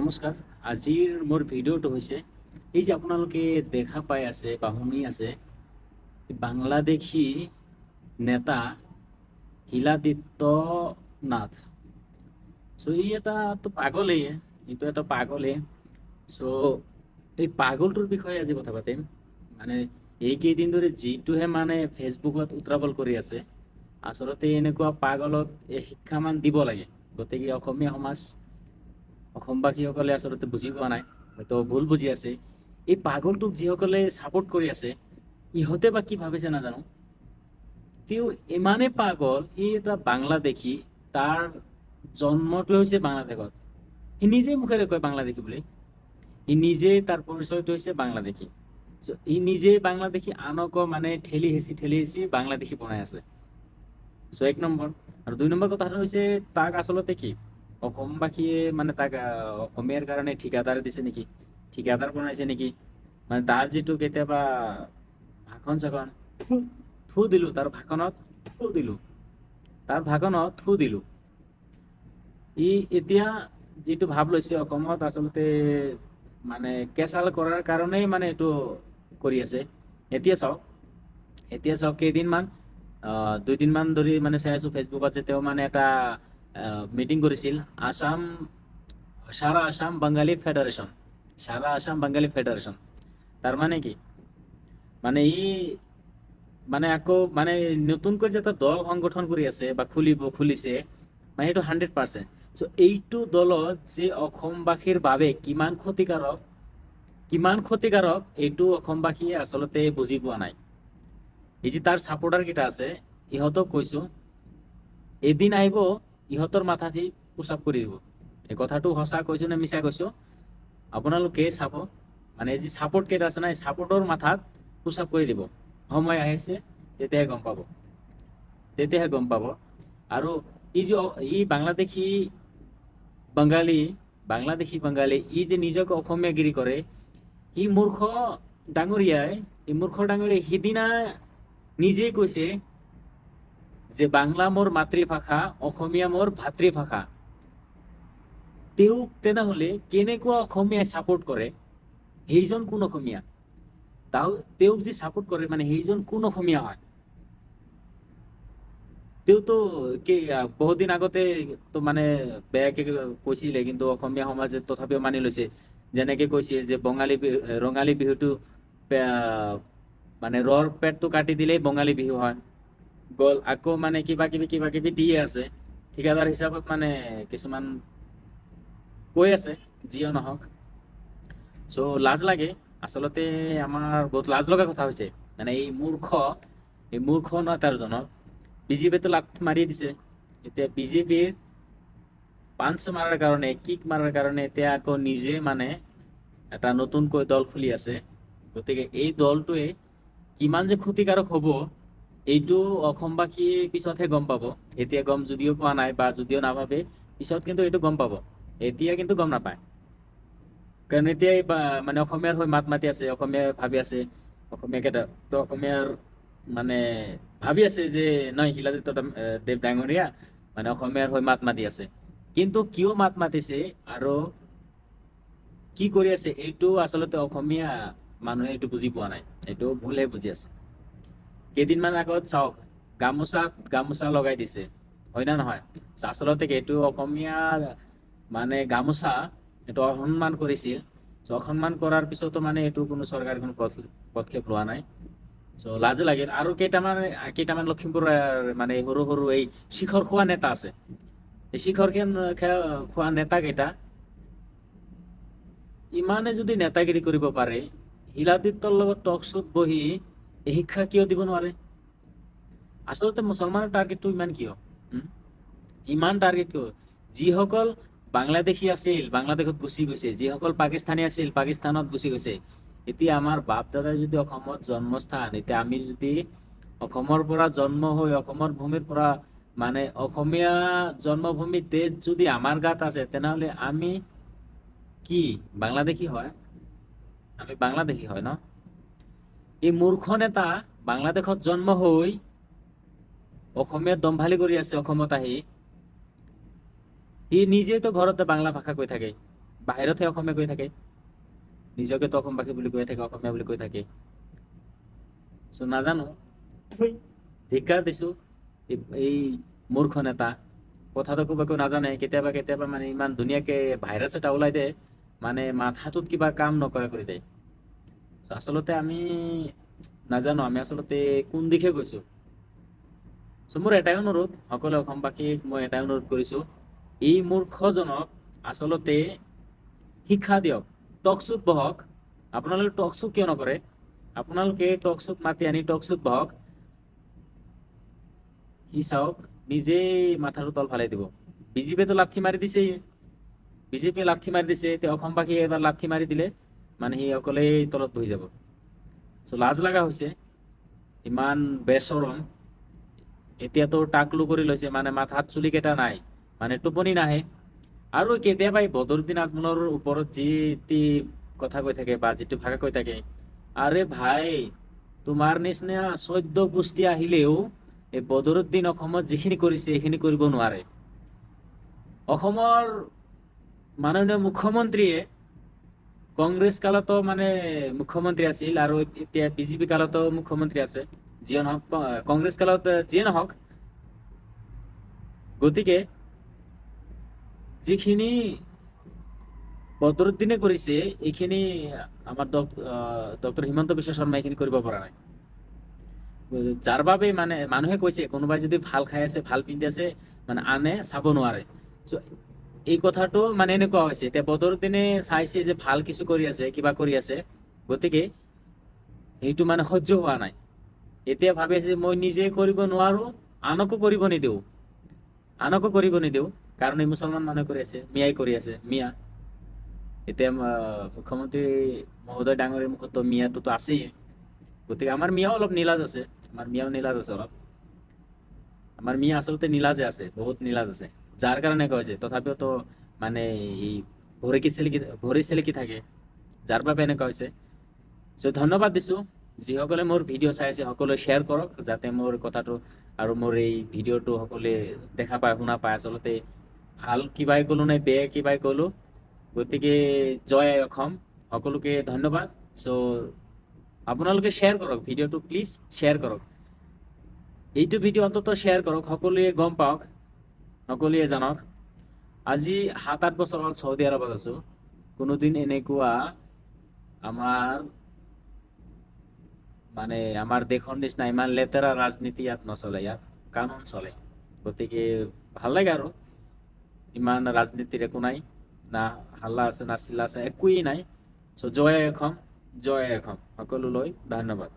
নমস্কাৰ। আজিৰ মোৰ ভিডিঅ'টো হৈছে এই যে আপোনালোকে দেখা পাই আছে বা শুনি আছে বাংলাদেশী নেতা শিলাদিত্য নাথ। চ' ই এটা তো পাগলেই, এইটো এটা পাগলেই। চ' এই পাগলটোৰ বিষয়ে আজি কথা পাতিম। মানে এইকেইদিন ধৰি যিটোহে মানে ফেচবুকত উত্ৰাৱল কৰি আছে, আচলতে এনেকুৱা পাগলক শিক্ষামান দিব লাগে। গতিকে অসমীয়া সমাজ অসমবাসীসকলে আচলতে বুজি পোৱা নাই, হয়তো ভুল বুজি আছে। এই পাগলটোক যিসকলে ছাপোৰ্ট কৰি আছে ইহঁতে বা কি ভাবিছে নাজানো। তেওঁ ইমানেই পাগল, ই এটা বাংলাদেশী, তাৰ জন্মটো হৈছে বাংলাদেশত। সি নিজেই মুখেৰে কয় বাংলাদেশী বুলি, সি নিজেই তাৰ পৰিচয়টো হৈছে বাংলাদেশী। ই নিজেই বাংলাদেশী, আনকো মানে ঠেলি হেঁচি বাংলাদেশী বনাই আছে। চ' এক নম্বৰ। আৰু দুই নম্বৰ কথাটো হৈছে তাক আচলতে কি অসমবাসীয়ে মানে তাক অসমীয়াৰ কাৰণে ঠিকাদাৰ দিছে নেকি, ঠিকাদাৰ বনাইছে নেকি। মানে তাৰ যিটো কেতিয়াবা ভাষণ চাখন থু দিলোঁ, তাৰ ভাষণত থু দিলোঁ, ই এতিয়া যিটো ভাৱ লৈছে অসমত আচলতে মানে কেঁচাল কৰাৰ কাৰণেই মানে এইটো কৰি আছে। এতিয়া চাওক কেইদিনমান 2 দিনমান ধৰি মানে চাই আছোঁ ফেচবুকত যে তেওঁ মানে এটা মিটিং কৰিছিল সারা আসাম বাঙালী ফেডারেশন। তার মানে কি, মানে মানে আকৌ মানে নতুনকৈ যে এটা দল সংগঠন কৰি আছে বা খুলিছে, মানে সেইটো 100%। চ' এইটো দলত যে অসমবাসীৰ বাবে কিমান ক্ষতিকাৰক এইটো অসমবাসীয়ে আচলতে বুজি পোৱা নাই। এই যে তাৰ ছাপোৰ্টাৰ কেইটা আছে, ইহঁতক কৈছো এদিন আহিব ইহঁতৰ মাথাত পুশ আপ কৰি দিব। এই কথাটো সঁচা কৈছো নে মিছা কৈছো আপোনালোকে চাব। মানে যি ছাপোৰ্ট কেইটা আছে না, এই ছাপোৰ্টৰ মাথাত পুশ আপ কৰি দিব। সময় আহিছে তেতিয়াহে গম পাব। আৰু ই বাংলাদেশী বাঙালী ই যে নিজকে অসমীয়াগিৰি কৰে, ই মূৰ্খ ডাঙৰীয়াই সিদিনা নিজেই কৈছে যে বাংলা মোৰ মাতৃভাষা, অসমীয়া মোৰ ভাতৃভাষা। তেওঁক তেনেহলে কেনেকুৱা অসমীয়াই ছাপোৰ্ট কৰে, সেইজন কোন অসমীয়া? তেওঁক যে ছাপোৰ্ট কৰে মানে সেইজন কোন অসমীয়া হয়? তেওঁতো বহুত দিন আগতে তো মানে বেয়াকে কৈছিলে, কিন্তু অসমীয়া সমাজে তথাপিও মানি লৈছে। যেনেকে কৈছিল যে ৰঙালী বিহুটো মানে ৰৰ পেটটো কাটি দিলেই বঙালী বিহু হয়। গ'ল আকৌ মানে কিবা কিবি দিয়ে আছে ঠিকাদাৰ হিচাপত, মানে কিছুমান কৈ আছে। যিও নহওক, চ' লাজ লাগে আচলতে। আমাৰ বহুত লাজ লগা কথা হৈছে। মানে এই মূৰ্খ নেতাজনক বিজেপিয়ে লাত মাৰি দিছে। এতিয়া বিজেপিৰ পাঞ্চ মাৰাৰ কাৰণে, কিক মাৰাৰ কাৰণে এতিয়া আকৌ নিজে মানে এটা নতুনকৈ দল খুলি আছে। গতিকে এই দলটোৱে কিমান যে ক্ষতিকাৰক হ'ব এইটো অসমবাসী পিছতহে গম পাব। এতিয়া যদিও পোৱা নাই বা যদিও নাভাবে, পিছত কিন্তু এইটো গম পাব। এতিয়া কিন্তু গম নাপায়, কাৰণ এতিয়াই মানে অসমীয়াৰ হৈ মাত মাতি আছে। অসমীয়াই ভাবি আছে, অসমীয়াৰ মানে ভাবি আছে যে নহয়, শিলাদিত্য দেৱ ডাঙৰীয়া মানে অসমীয়াৰ হৈ মাত মাতি আছে। কিন্তু কিয় মাত মাতিছে আৰু কি কৰি আছে, এইটো আচলতে অসমীয়া মানুহে এইটো বুজি পোৱা নাই, এইটো ভুলহে বুজি আছে। কেইদিনমান আগত চাওক, গামোচা লগাই দিছে, হয় না নহয়? আচলতে এইটো অসমীয়া মানে গামোচা এইটো অসন্মান কৰিছিল। অসন্মান কৰাৰ পিছতো মানে এইটো কোনো চৰকাৰে কোনো পদক্ষেপ লোৱা নাই। চ' লাজ লাগিল। আৰু কেইটামান লখিমপুৰৰ মানে সৰু এই শিখৰ খোৱা নেতা আছে। এই শিখৰ খোৱা নেতা কেইটা ইমানে যদি নেতাগিৰি কৰিব পাৰে, শিলাদিত্যৰ লগত টক শ্ব'ত বহি এই শিক্ষা কিয় দিব নোৱাৰে? আচলতে মুছলমানৰ টাৰ্গেটটো ইমান কিয়? ইমান টাৰ্গেট কিয়? যিসকল বাংলাদেশী আছিল বাংলাদেশত গুচি গৈছে, যিসকল পাকিস্তানী আছিল পাকিস্তানত গুচি গৈছে। এতিয়া আমাৰ বাপ দাদাই যদি অসমত জন্মস্থান, এতিয়া আমি যদি অসমৰ পৰা জন্ম হৈ অসমৰ ভূমিৰ পৰা মানে অসমীয়া জন্মভূমিত তেজ যদি আমাৰ গাত আছে, তেনেহলে আমি কি বাংলাদেশী হয়? আমি বাংলাদেশী হয় ন? এই মূৰ্খ নেতা বাংলাদেশত জন্ম হৈ অসমীয়াত দম্ভালি কৰি আছে। অসমত আহি সি নিজেই তো ঘৰতে বাংলা ভাষা কৈ থাকে, বাহিৰতহে অসমীয়া কৈ থাকে, নিজকেতো অসমবাসী বুলি কৈ থাকে, অসমীয়া বুলি কৈ থাকে। চ' নাজানো, ধিক্কাৰ দিছো এই মূৰ্খ নেতা, কথাটো ক'ব একো নাজানে, কেতিয়াবা কেতিয়াবা মানে ইমান ধুনীয়াকে ভাইৰাছ এটা ওলাই দে, মানে মাথাটোত কিবা কাম নকৰা কৰি দিয়ে। আচলতে আমি নাজানো আমি আচলতে কোন দিশে গৈছো। চ' মোৰ এটাই অনুৰোধ, সকলো অসমবাসীক মই এটাই অনুৰোধ কৰিছো, এই মূৰ্খজনক আচলতে শিক্ষা দিয়ক, টকশ্বুত বহক। আপোনালোকে টকশ্বুত কিয় নকৰে? আপোনালোকে টকশ্বুত মাতি আনি টকশ্বুত বহক, সি চাওক নিজেই মাথাটো তল ফালাই দিব। বিজেপিয়েতো লাঠি মাৰি দিছে, বিজেপিয়ে লাঠি মাৰি দিছে, তেওঁ অসমবাসীয়ে এবাৰ লাঠি মাৰি দিলে মানে সি অকলেই তলত বহি যাব। চ' লাজ লগা হৈছে, ইমান বেচৰম। এতিয়াতো টাকলু কৰি লৈছে, মানে মাথাত চুলি কেইটা নাই, মানে টোপনি নাহে। আৰু কেতিয়াবা এই বদৰুদ্দিন আজমলৰ ওপৰত যি টি কথা কৈ থাকে বা যিটো ভাষা কৈ থাকে, আৰে ভাই, তোমাৰ নিচিনা 14 গোষ্ঠী আহিলেও এই বদৰুদ্দিন অসমত যিখিনি কৰিছে সেইখিনি কৰিব নোৱাৰে। অসমৰ মাননীয় মুখ্যমন্ত্ৰীয়ে কংগ্ৰেছ কালতো মানে মুখ্যমন্ত্ৰী আছিল, আৰু এতিয়া বিজেপি কালতো মুখ্যমন্ত্ৰী আছে, যিয়ে নহওক, কংগ্ৰেছ কালত যিয়ে নহওক, গতিকে যিখিনি বদৰুদ্দিনে কৰিছে এইখিনি আমাৰ ডক্টৰ হিমন্ত বিশ্ব শৰ্মা এইখিনি কৰিব পৰা নাই। যাৰ বাবে মানে মানুহে কৈছে, কোনোবাই যদি ভাল খাই আছে, ভাল পিন্ধি আছে, মানে আনে চাব নোৱাৰে। চ' এই কথাটো মানে এনেকুৱা হৈছে, এতিয়া বদৰুদ্দিনে চাইছে যে ভাল কিছু কৰি আছে, কিবা কৰি আছে, গতিকে সেইটো মানে সহ্য হোৱা নাই। এতিয়া ভাবে যে মই নিজে কৰিব নোৱাৰো, আনকো কৰিব নিদিওঁ, আনকো কৰিব নিদিওঁ, কাৰণ এই মুছলমান মানুহে কৰি আছে, মিয়াই কৰি আছে, মিয়া। এতিয়া মুখ্যমন্ত্ৰী মহোদয় ডাঙৰীৰ মুখতো মিয়াটোতো আছেই, গতিকে আমাৰ মিয়াও অলপ নীলাজ আছে, আমাৰ মিয়াও নীলাজ আছে অলপ। আমাৰ মিয়া আচলতে নীলাজে আছে, বহুত নীলাজ আছে, যাৰ কাৰণে কৈছে। তথাপিওতো মানে এই ভৰি চেলেকি থাকে, যাৰ বাবে এনেকুৱা হৈছে। চ' ধন্যবাদ দিছো, যিসকলে মোৰ ভিডিঅ' চাই আছে সকলোৱে শ্বেয়াৰ কৰক, যাতে মোৰ কথাটো আৰু মোৰ এই ভিডিঅ'টো সকলোৱে দেখা পায়, শুনা পায়। আচলতে ভাল কিবাই ক'লো নে বেয়া কিবাই ক'লো, গতিকে জয় আই অসম, সকলোকে ধন্যবাদ। চ' আপোনালোকে শ্বেয়াৰ কৰক ভিডিঅ'টো, প্লিজ শ্বেয়াৰ কৰক, এইটো ভিডিঅ' অন্তত শ্বেয়াৰ কৰক, সকলোৱে গম পাওক, সকলোৱে জানক। আজি 7-8 বছৰ হ'ল চৌদি আৰবত আছো, কোনোদিন এনেকুৱা আমাৰ মানে আমাৰ দেশৰ নিচিনা ইমান লেতেৰা ৰাজনীতি ইয়াত নচলে, ইয়াত কানুন চলে। গতিকে ভাল লাগে আৰু, ইমান ৰাজনীতিৰ একো নাই, না হাল্লা আছে, না চিল্লা আছে, একোৱেই নাই। চ' জয় আই অসম, জয় আই অসম, সকলোলৈ ধন্যবাদ।